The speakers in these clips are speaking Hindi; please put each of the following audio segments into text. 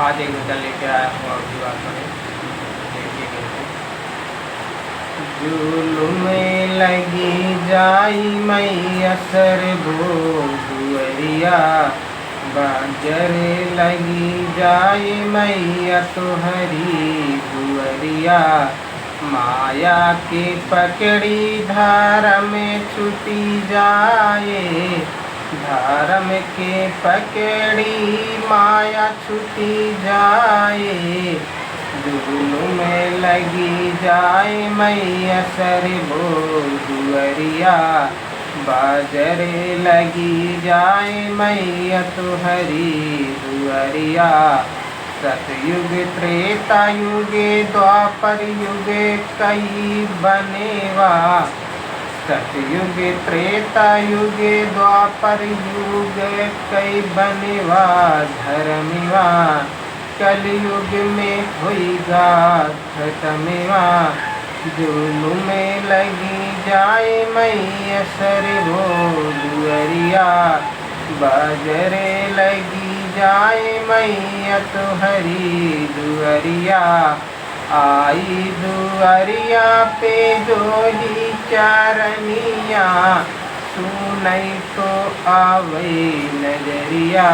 आज एक गज़ल लेके आया हूँ आपकी बात में देखिए कैसे। जुल्म लगी जाई मैया सर दुअरिया, बाजर लगी जाई मैया तुहरी दुअरिया। माया के पकड़ी धार में छुटी जाए, धर्म के पकड़ी माया छुटी जाए। जुल्म में लगी जाए मैया सर दुअरिया, बाजरे लगी जाए मैया तुहरी दुअरिया। सतयुग त्रेता युगे द्वापर युगे कई बनेवा, सतयुग त्रेता युगे द्वापर युग कई बनेवा। धर्मिवा कलयुग में होइगा खत्मेवा। जुल्म में लगी जाए मैया सर दुअरिया, बाजरे लगी जाए मैया तुहरी दुअरिया। आई दुअरिया पे जो ही चारनिया, सुनई तो आवे नजरिया।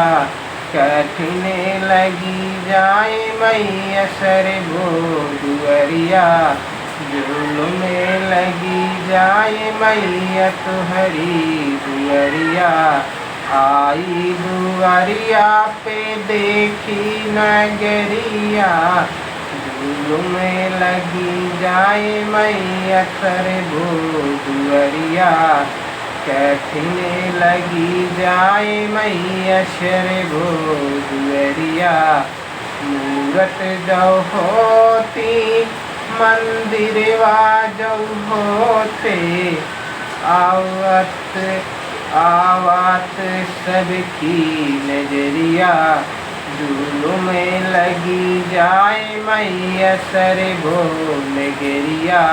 कठिन लगी जाए मैया सर दुअरिया, जुल्म में लगी जाए मैया तुहरी दुअरिया। आई दुअरिया पे देखी नगरिया, जुल्म में लगी जाए मैया सर दुअरिया। कठिन लगी जाए मैया सर दुअरिया। मूरत जो होती मंदिरवा जो होते, आवत आवात सबकी नजरिया। जुल्म में लगी जाए मैया सर नगरिया,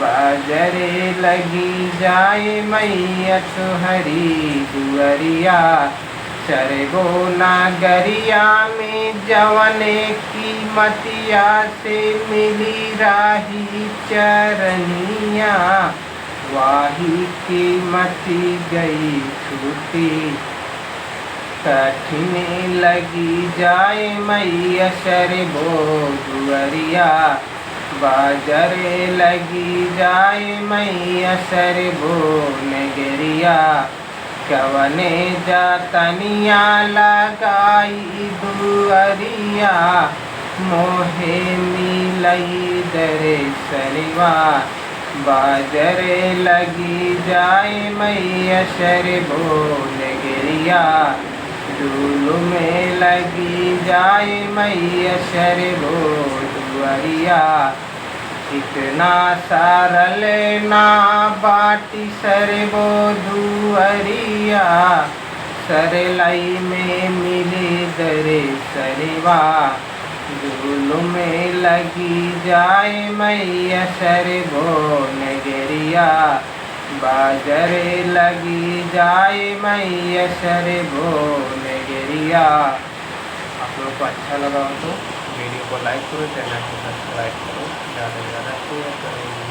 बाजरे लगी जाए मैया तुहरी दुअरिया। चरगो नागरिया में जवने की मतिया से मिली राही चरनिया, वाही की मती गई छूटी। कठिन लगी जाए मैया सर दुअरिया, बाजरे लगी जाए मैया सर नगरिया। कवने जातनिया लगाई दुअरिया, मोहे मिलई दरे सरिवा। बाजरे लगी जाए मैया सर नगरिया, जुल्म में लगी जाए मैया सर दुअरिया। इतना सरल ना बाटी सर दुअरिया, सरलाई में मिले दरे सरिवा। जुल्म में लगी जाए मैया सर नगरिया, बाजरे लगी जाए मैया सर नगरिया। आप लोग को अच्छा लगा हो तो वीडियो को लाइक करो, चैनल को सब्सक्राइब करो, ज़्यादा से ज़्यादा शेयर करो।